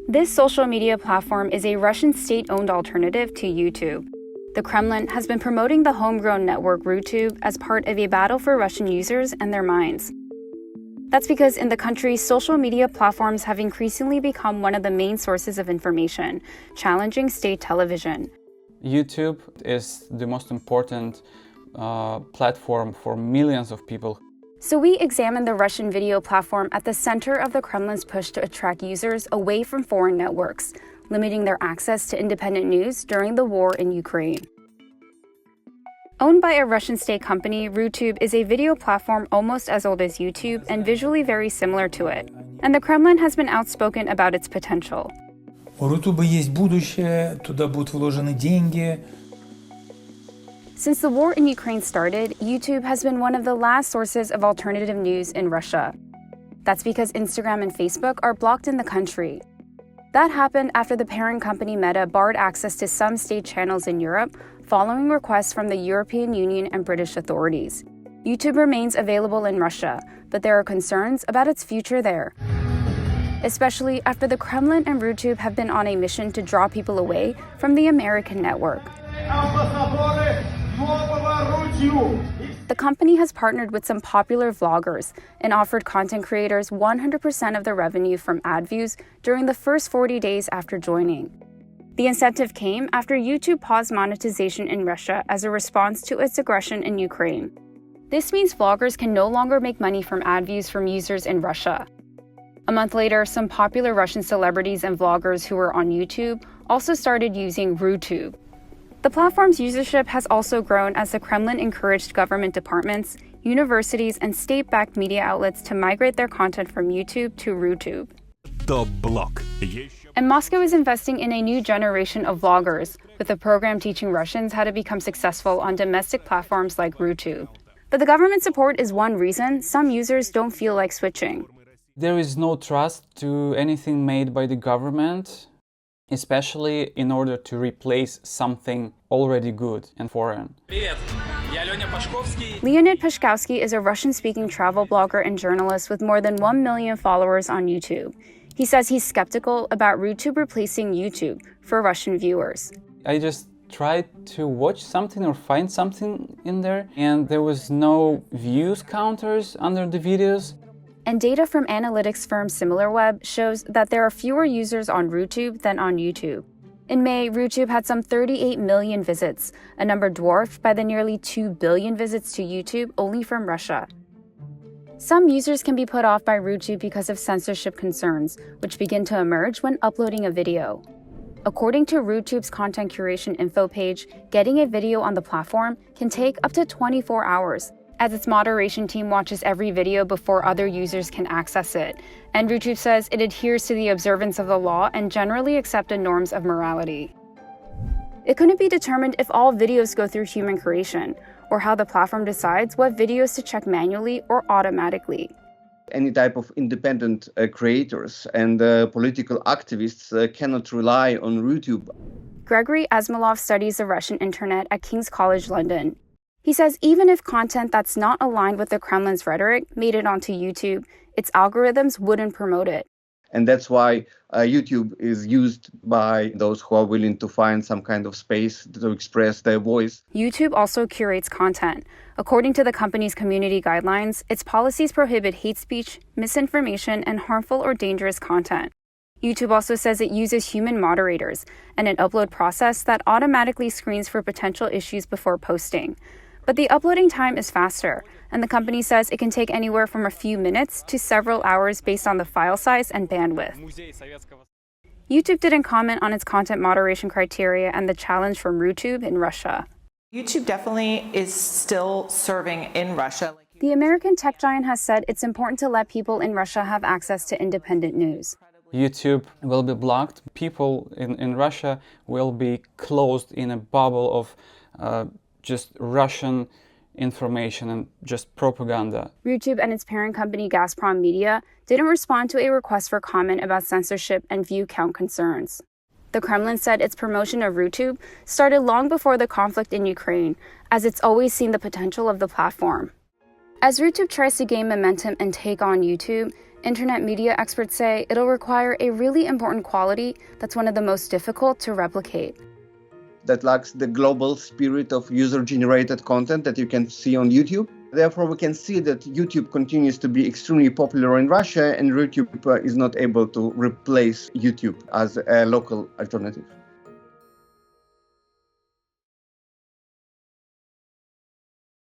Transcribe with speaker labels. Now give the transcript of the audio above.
Speaker 1: This social media platform is a Russian state-owned alternative to YouTube. The Kremlin has been promoting the homegrown network Rutube as part of a battle for Russian users and their minds. That's because in the country, social media platforms have increasingly become one of the main sources of information, challenging state television.
Speaker 2: YouTube is the most important platform for millions of people.
Speaker 1: So we examined the Russian video platform at the center of the Kremlin's push to attract users away from foreign networks, limiting their access to independent news during the war in Ukraine. Owned by a Russian state company, Rutube is a video platform almost as old as YouTube and visually very similar to it. And the Kremlin has been outspoken about its potential.
Speaker 3: У Рутуба есть будущее, туда будут вложены деньги.
Speaker 1: Since the war in Ukraine started, YouTube has been one of the last sources of alternative news in Russia. That's because Instagram and Facebook are blocked in the country. That happened after the parent company Meta barred access to some state channels in Europe following requests from the European Union and British authorities. YouTube remains available in Russia, but there are concerns about its future there, especially after the Kremlin and Rutube have been on a mission to draw people away from the American network. The company has partnered with some popular vloggers and offered content creators 100% of the revenue from ad views during the first 40 days after joining. The incentive came after YouTube paused monetization in Russia as a response to its aggression in Ukraine. This means vloggers can no longer make money from ad views from users in Russia. A month later, some popular Russian celebrities and vloggers who were on YouTube also started using Rutube. The platform's usership has also grown as the Kremlin encouraged government departments, universities, and state-backed media outlets to migrate their content from YouTube to Rutube.
Speaker 4: Top block.
Speaker 1: And Moscow is investing in a new generation of vloggers, with a program teaching Russians how to become successful on domestic platforms like Rutube. But the government support is one reason some users don't feel like switching.
Speaker 2: There is no trust to anything made by the government, especially in order to replace something already good and foreign.
Speaker 1: Leonid Pashkovsky is a Russian-speaking travel blogger and journalist with more than 1 million followers on YouTube. He says he's skeptical about Rutube replacing YouTube for Russian viewers.
Speaker 2: I just tried to watch something or find something in there, and there was no views counters under the videos.
Speaker 1: And data from analytics firm SimilarWeb shows that there are fewer users on Rutube than on YouTube. In May, Rutube had some 38 million visits, a number dwarfed by the nearly 2 billion visits to YouTube only from Russia. Some users can be put off by Rutube because of censorship concerns, which begin to emerge when uploading a video. According to Rutube's content curation info page, getting a video on the platform can take up to 24 hours, as its moderation team watches every video before other users can access it. And Rutube says it adheres to the observance of the law and generally accepted norms of morality. It couldn't be determined if all videos go through human creation, or how the platform decides what videos to check manually or automatically.
Speaker 5: Any type of independent creators and political activists cannot rely on Rutube.
Speaker 1: Gregory Asmolov studies the Russian internet at King's College London. He says even if content that's not aligned with the Kremlin's rhetoric made it onto YouTube, its algorithms wouldn't promote it.
Speaker 5: And that's why YouTube is used by those who are willing to find some kind of space to express their voice.
Speaker 1: YouTube also curates content. According to the company's community guidelines, its policies prohibit hate speech, misinformation, and harmful or dangerous content. YouTube also says it uses human moderators and an upload process that automatically screens for potential issues before posting. But the uploading time is faster, and the company says it can take anywhere from a few minutes to several hours based on the file size and bandwidth. YouTube didn't comment on its content moderation criteria and the challenge from Rutube in Russia.
Speaker 6: YouTube definitely is still serving in Russia.
Speaker 1: The American tech giant has said it's important to let people in Russia have access to independent news.
Speaker 2: YouTube will be blocked. People in Russia will be closed in a bubble of just Russian information and just propaganda.
Speaker 1: Rutube and its parent company Gazprom Media didn't respond to a request for comment about censorship and view count concerns. The Kremlin said its promotion of Rutube started long before the conflict in Ukraine, as it's always seen the potential of the platform. As Rutube tries to gain momentum and take on YouTube, Internet media experts say it'll require a really important quality that's one of the most difficult to replicate.
Speaker 5: That lacks the global spirit of user-generated content that you can see on YouTube. Therefore, we can see that YouTube continues to be extremely popular in Russia, and Rutube is not able to replace YouTube as a local alternative.